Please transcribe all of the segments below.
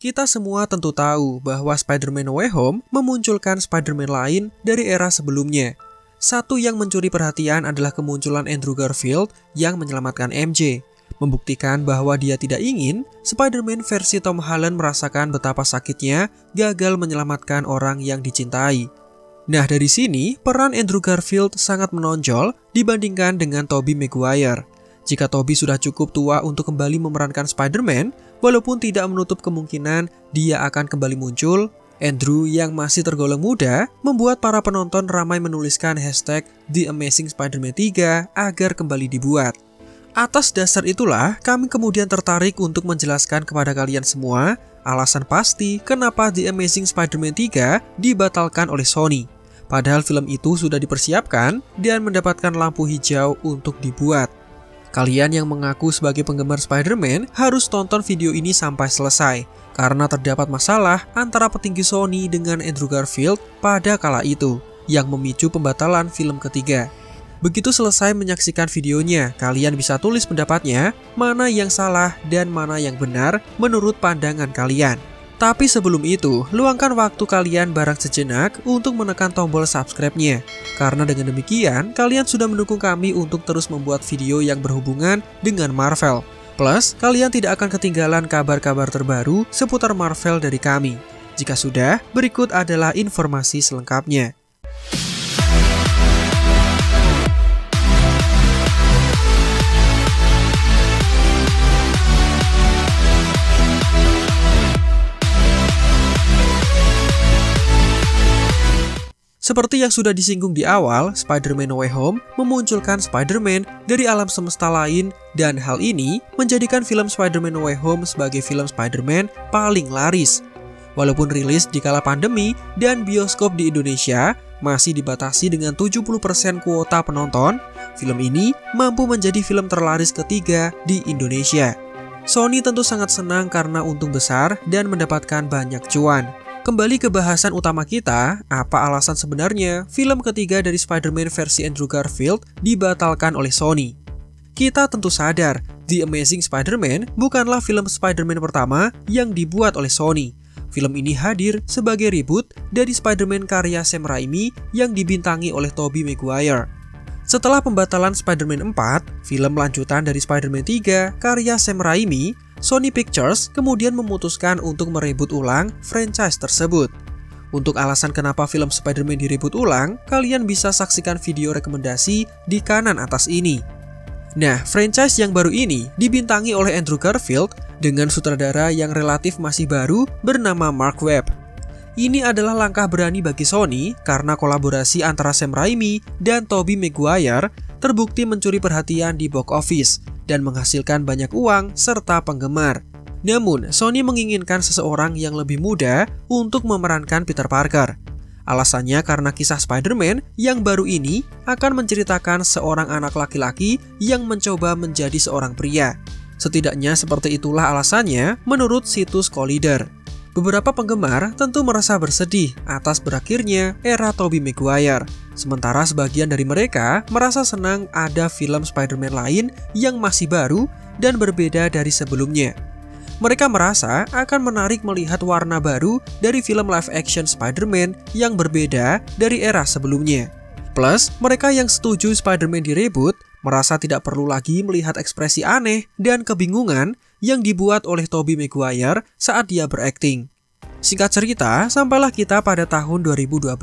Kita semua tentu tahu bahwa Spider-Man No Way Home memunculkan Spider-Man lain dari era sebelumnya. Satu yang mencuri perhatian adalah kemunculan Andrew Garfield yang menyelamatkan MJ, membuktikan bahwa dia tidak ingin Spider-Man versi Tom Holland merasakan betapa sakitnya gagal menyelamatkan orang yang dicintai. Nah, dari sini peran Andrew Garfield sangat menonjol dibandingkan dengan Tobey Maguire. Jika Tobey sudah cukup tua untuk kembali memerankan Spider-Man, walaupun tidak menutup kemungkinan dia akan kembali muncul, Andrew yang masih tergolong muda membuat para penonton ramai menuliskan hashtag The Amazing Spider-Man 3 agar kembali dibuat. Atas dasar itulah, kami kemudian tertarik untuk menjelaskan kepada kalian semua alasan pasti kenapa The Amazing Spider-Man 3 dibatalkan oleh Sony. Padahal film itu sudah dipersiapkan dan mendapatkan lampu hijau untuk dibuat. Kalian yang mengaku sebagai penggemar Spider-Man harus tonton video ini sampai selesai, karena terdapat masalah antara petinggi Sony dengan Andrew Garfield pada kala itu, yang memicu pembatalan film ketiga. Begitu selesai menyaksikan videonya, kalian bisa tulis pendapatnya, mana yang salah dan mana yang benar menurut pandangan kalian. Tapi sebelum itu, luangkan waktu kalian bareng sejenak untuk menekan tombol subscribe-nya. Karena dengan demikian, kalian sudah mendukung kami untuk terus membuat video yang berhubungan dengan Marvel. Plus, kalian tidak akan ketinggalan kabar-kabar terbaru seputar Marvel dari kami. Jika sudah, berikut adalah informasi selengkapnya. Seperti yang sudah disinggung di awal, Spider-Man No Way Home memunculkan Spider-Man dari alam semesta lain, dan hal ini menjadikan film Spider-Man No Way Home sebagai film Spider-Man paling laris. Walaupun rilis di kala pandemi dan bioskop di Indonesia masih dibatasi dengan 70% kuota penonton, film ini mampu menjadi film terlaris ketiga di Indonesia. Sony tentu sangat senang karena untung besar dan mendapatkan banyak cuan. Kembali ke bahasan utama kita, apa alasan sebenarnya film ketiga dari Spider-Man versi Andrew Garfield dibatalkan oleh Sony? Kita tentu sadar, The Amazing Spider-Man bukanlah film Spider-Man pertama yang dibuat oleh Sony. Film ini hadir sebagai reboot dari Spider-Man karya Sam Raimi yang dibintangi oleh Tobey Maguire. Setelah pembatalan Spider-Man 4, film lanjutan dari Spider-Man 3 karya Sam Raimi, Sony Pictures kemudian memutuskan untuk mereboot ulang franchise tersebut. Untuk alasan kenapa film Spider-Man direboot ulang, kalian bisa saksikan video rekomendasi di kanan atas ini. Nah, franchise yang baru ini dibintangi oleh Andrew Garfield dengan sutradara yang relatif masih baru bernama Mark Webb. Ini adalah langkah berani bagi Sony karena kolaborasi antara Sam Raimi dan Tobey Maguire terbukti mencuri perhatian di box office dan menghasilkan banyak uang serta penggemar. Namun, Sony menginginkan seseorang yang lebih muda untuk memerankan Peter Parker. Alasannya karena kisah Spider-Man yang baru ini akan menceritakan seorang anak laki-laki yang mencoba menjadi seorang pria. Setidaknya seperti itulah alasannya menurut situs Collider. Beberapa penggemar tentu merasa bersedih atas berakhirnya era Tobey Maguire. Sementara sebagian dari mereka merasa senang ada film Spider-Man lain yang masih baru dan berbeda dari sebelumnya. Mereka merasa akan menarik melihat warna baru dari film live action Spider-Man yang berbeda dari era sebelumnya. Plus, mereka yang setuju Spider-Man direboot merasa tidak perlu lagi melihat ekspresi aneh dan kebingungan yang dibuat oleh Tobey Maguire saat dia berakting. Singkat cerita, sampailah kita pada tahun 2012,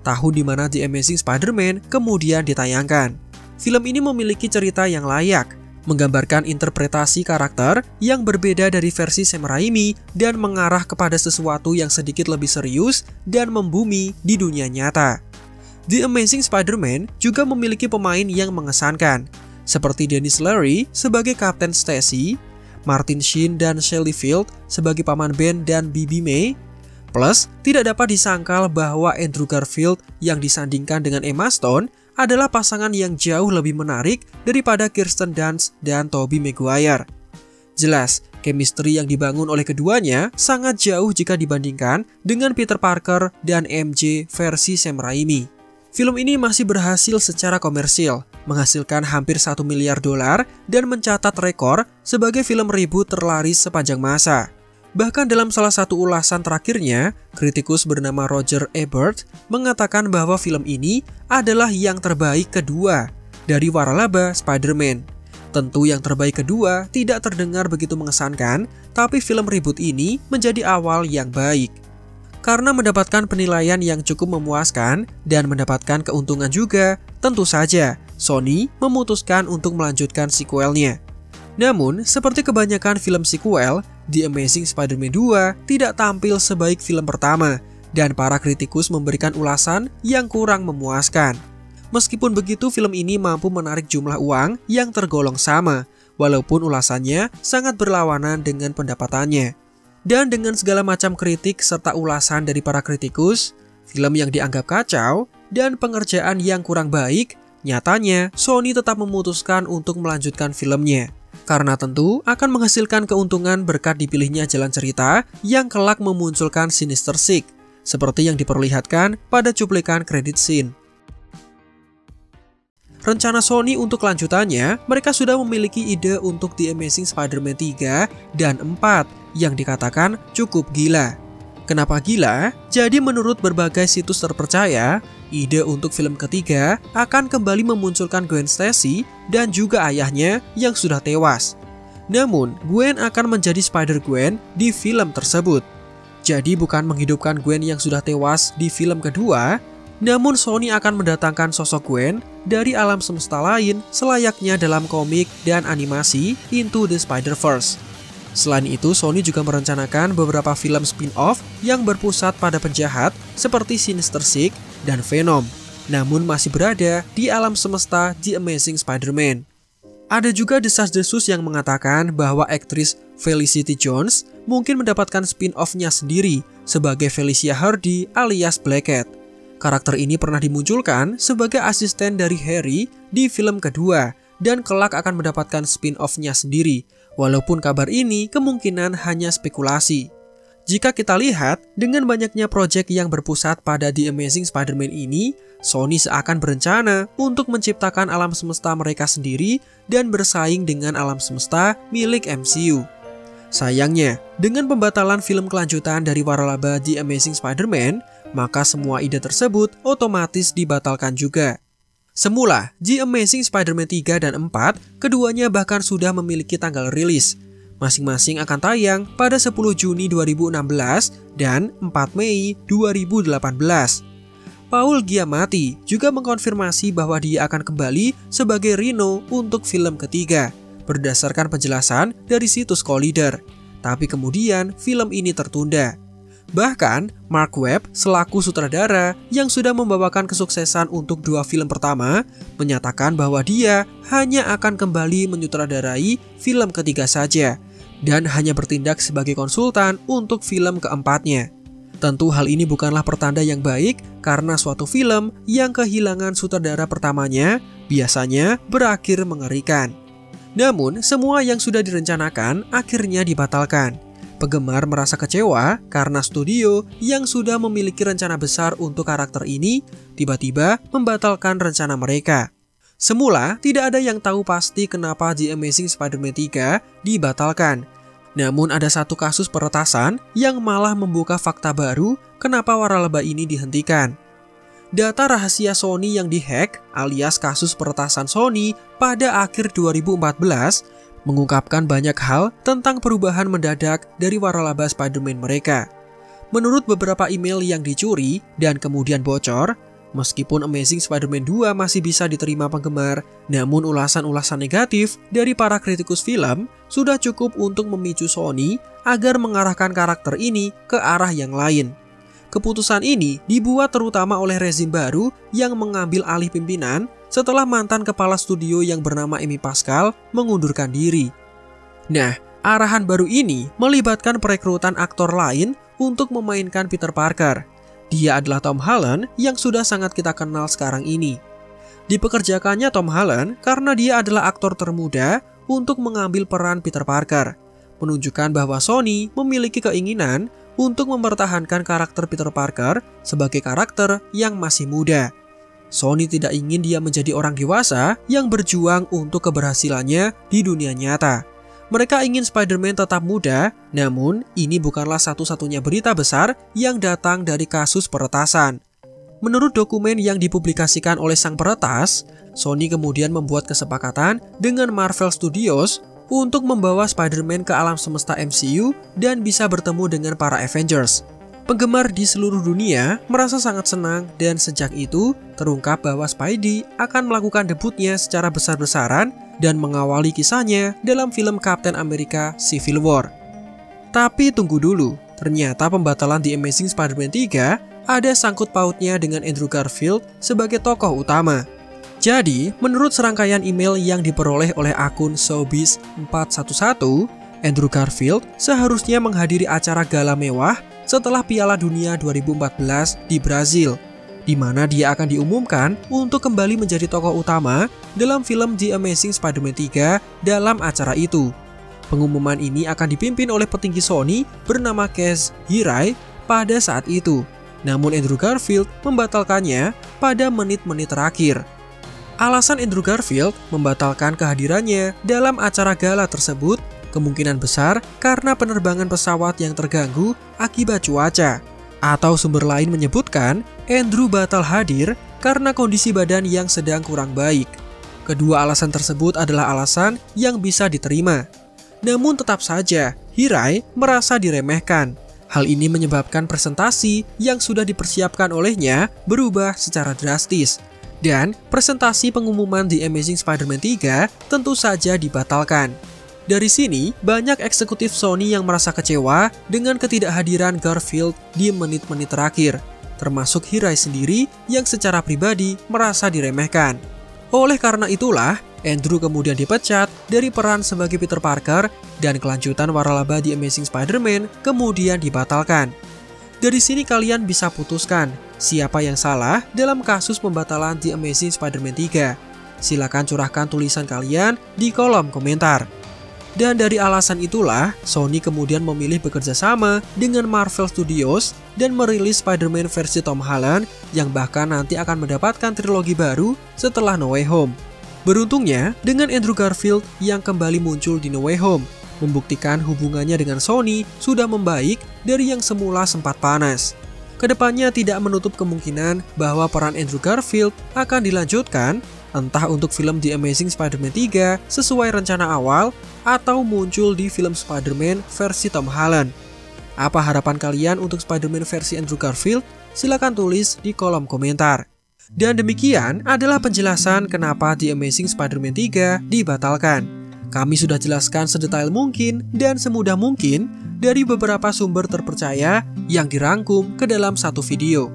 tahun di mana The Amazing Spider-Man kemudian ditayangkan. Film ini memiliki cerita yang layak, menggambarkan interpretasi karakter yang berbeda dari versi Sam Raimi dan mengarah kepada sesuatu yang sedikit lebih serius dan membumi di dunia nyata. The Amazing Spider-Man juga memiliki pemain yang mengesankan, seperti Denis Leary sebagai Kapten Stacy, Martin Sheen dan Sally Field sebagai Paman Ben dan Bibi May. Plus, tidak dapat disangkal bahwa Andrew Garfield yang disandingkan dengan Emma Stone adalah pasangan yang jauh lebih menarik daripada Kirsten Dunst dan Tobey Maguire. Jelas, chemistry yang dibangun oleh keduanya sangat jauh jika dibandingkan dengan Peter Parker dan MJ versi Sam Raimi. Film ini masih berhasil secara komersil, menghasilkan hampir $1 miliar dan mencatat rekor sebagai film reboot terlaris sepanjang masa. Bahkan dalam salah satu ulasan terakhirnya, kritikus bernama Roger Ebert mengatakan bahwa film ini adalah yang terbaik kedua dari waralaba Spider-Man. Tentu yang terbaik kedua tidak terdengar begitu mengesankan, tapi film reboot ini menjadi awal yang baik. Karena mendapatkan penilaian yang cukup memuaskan dan mendapatkan keuntungan juga, tentu saja Sony memutuskan untuk melanjutkan sequelnya. Namun, seperti kebanyakan film sequel, The Amazing Spider-Man 2 tidak tampil sebaik film pertama, dan para kritikus memberikan ulasan yang kurang memuaskan. Meskipun begitu, film ini mampu menarik jumlah uang yang tergolong sama, walaupun ulasannya sangat berlawanan dengan pendapatannya. Dan dengan segala macam kritik serta ulasan dari para kritikus, film yang dianggap kacau, dan pengerjaan yang kurang baik, nyatanya Sony tetap memutuskan untuk melanjutkan filmnya. Karena tentu akan menghasilkan keuntungan berkat dipilihnya jalan cerita yang kelak memunculkan Sinister Six, seperti yang diperlihatkan pada cuplikan credit scene. Rencana Sony untuk kelanjutannya, mereka sudah memiliki ide untuk The Amazing Spider-Man 3 dan 4 yang dikatakan cukup gila. Kenapa gila? Jadi menurut berbagai situs terpercaya, ide untuk film ketiga akan kembali memunculkan Gwen Stacy dan juga ayahnya yang sudah tewas. Namun, Gwen akan menjadi Spider-Gwen di film tersebut. Jadi bukan menghidupkan Gwen yang sudah tewas di film kedua, namun Sony akan mendatangkan sosok Gwen dari alam semesta lain selayaknya dalam komik dan animasi Into the Spider-Verse. Selain itu, Sony juga merencanakan beberapa film spin-off yang berpusat pada penjahat seperti Sinister Six dan Venom, namun masih berada di alam semesta The Amazing Spider-Man. Ada juga desas-desus yang mengatakan bahwa aktris Felicity Jones mungkin mendapatkan spin-off-nya sendiri sebagai Felicia Hardy alias Black Cat. Karakter ini pernah dimunculkan sebagai asisten dari Harry di film kedua dan kelak akan mendapatkan spin-off-nya sendiri, walaupun kabar ini kemungkinan hanya spekulasi. Jika kita lihat, dengan banyaknya proyek yang berpusat pada The Amazing Spider-Man ini, Sony seakan berencana untuk menciptakan alam semesta mereka sendiri dan bersaing dengan alam semesta milik MCU. Sayangnya, dengan pembatalan film kelanjutan dari waralaba The Amazing Spider-Man, maka semua ide tersebut otomatis dibatalkan juga. Semula, The Amazing Spider-Man 3 dan 4, keduanya bahkan sudah memiliki tanggal rilis. Masing-masing akan tayang pada 10 Juni 2016 dan 4 Mei 2018. Paul Giamatti juga mengkonfirmasi bahwa dia akan kembali sebagai Rhino untuk film ketiga, berdasarkan penjelasan dari situs Collider. Tapi kemudian film ini tertunda. Bahkan, Mark Webb selaku sutradara yang sudah membawakan kesuksesan untuk 2 film pertama, menyatakan bahwa dia hanya akan kembali menyutradarai film ketiga saja, dan hanya bertindak sebagai konsultan untuk film keempatnya. Tentu hal ini bukanlah pertanda yang baik, karena suatu film yang kehilangan sutradara pertamanya biasanya berakhir mengerikan. Namun, semua yang sudah direncanakan akhirnya dibatalkan. Penggemar merasa kecewa karena studio yang sudah memiliki rencana besar untuk karakter ini tiba-tiba membatalkan rencana mereka. Semula tidak ada yang tahu pasti kenapa The Amazing Spider-Man 3 dibatalkan. Namun ada satu kasus peretasan yang malah membuka fakta baru kenapa waralaba ini dihentikan. Data rahasia Sony yang dihack alias kasus peretasan Sony pada akhir 2014 mengungkapkan banyak hal tentang perubahan mendadak dari waralaba Spider-Man mereka. Menurut beberapa email yang dicuri dan kemudian bocor, meskipun Amazing Spider-Man 2 masih bisa diterima penggemar, namun ulasan-ulasan negatif dari para kritikus film sudah cukup untuk memicu Sony agar mengarahkan karakter ini ke arah yang lain. Keputusan ini dibuat terutama oleh rezim baru yang mengambil alih pimpinan setelah mantan kepala studio yang bernama Amy Pascal mengundurkan diri. Nah, arahan baru ini melibatkan perekrutan aktor lain untuk memainkan Peter Parker. Dia adalah Tom Holland yang sudah sangat kita kenal sekarang ini. Dipekerjakannya Tom Holland karena dia adalah aktor termuda untuk mengambil peran Peter Parker, menunjukkan bahwa Sony memiliki keinginan untuk mempertahankan karakter Peter Parker sebagai karakter yang masih muda. Sony tidak ingin dia menjadi orang dewasa yang berjuang untuk keberhasilannya di dunia nyata. Mereka ingin Spider-Man tetap muda, namun ini bukanlah satu-satunya berita besar yang datang dari kasus peretasan. Menurut dokumen yang dipublikasikan oleh sang peretas, Sony kemudian membuat kesepakatan dengan Marvel Studios untuk membawa Spider-Man ke alam semesta MCU dan bisa bertemu dengan para Avengers. Penggemar di seluruh dunia merasa sangat senang dan sejak itu terungkap bahwa Spidey akan melakukan debutnya secara besar-besaran dan mengawali kisahnya dalam film Captain America Civil War. Tapi tunggu dulu, ternyata pembatalan The Amazing Spider-Man 3 ada sangkut pautnya dengan Andrew Garfield sebagai tokoh utama. Jadi, menurut serangkaian email yang diperoleh oleh akun Showbiz411, Andrew Garfield seharusnya menghadiri acara gala mewah setelah Piala Dunia 2014 di Brazil, di mana dia akan diumumkan untuk kembali menjadi tokoh utama dalam film The Amazing Spider-Man 3 dalam acara itu. Pengumuman ini akan dipimpin oleh petinggi Sony bernama Kaz Hirai pada saat itu. Namun Andrew Garfield membatalkannya pada menit-menit terakhir. Alasan Andrew Garfield membatalkan kehadirannya dalam acara gala tersebut kemungkinan besar karena penerbangan pesawat yang terganggu akibat cuaca. Atau sumber lain menyebutkan Andrew batal hadir karena kondisi badan yang sedang kurang baik. Kedua alasan tersebut adalah alasan yang bisa diterima. Namun tetap saja, Hirai merasa diremehkan. Hal ini menyebabkan presentasi yang sudah dipersiapkan olehnya berubah secara drastis. Dan presentasi pengumuman The Amazing Spider-Man 3 tentu saja dibatalkan. Dari sini, banyak eksekutif Sony yang merasa kecewa dengan ketidakhadiran Garfield di menit-menit terakhir, termasuk Hirai sendiri yang secara pribadi merasa diremehkan. Oleh karena itulah, Andrew kemudian dipecat dari peran sebagai Peter Parker dan kelanjutan waralaba The Amazing Spider-Man kemudian dibatalkan. Dari sini kalian bisa putuskan siapa yang salah dalam kasus pembatalan The Amazing Spider-Man 3. Silakan curahkan tulisan kalian di kolom komentar. Dan dari alasan itulah, Sony kemudian memilih bekerja sama dengan Marvel Studios dan merilis Spider-Man versi Tom Holland yang bahkan nanti akan mendapatkan trilogi baru setelah No Way Home. Beruntungnya, dengan Andrew Garfield yang kembali muncul di No Way Home, membuktikan hubungannya dengan Sony sudah membaik dari yang semula sempat panas. Kedepannya tidak menutup kemungkinan bahwa peran Andrew Garfield akan dilanjutkan, entah untuk film The Amazing Spider-Man 3 sesuai rencana awal, atau muncul di film Spider-Man versi Tom Holland. Apa harapan kalian untuk Spider-Man versi Andrew Garfield? Silahkan tulis di kolom komentar. Dan demikian adalah penjelasan kenapa The Amazing Spider-Man 3 dibatalkan. Kami sudah jelaskan sedetail mungkin dan semudah mungkin dari beberapa sumber terpercaya yang dirangkum ke dalam satu video.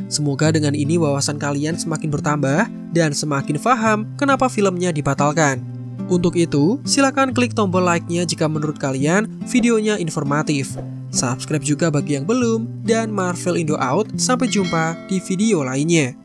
Semoga dengan ini wawasan kalian semakin bertambah dan semakin paham kenapa filmnya dibatalkan. Untuk itu, silakan klik tombol like-nya jika menurut kalian videonya informatif. Subscribe juga bagi yang belum, dan Marvel Indo out, sampai jumpa di video lainnya.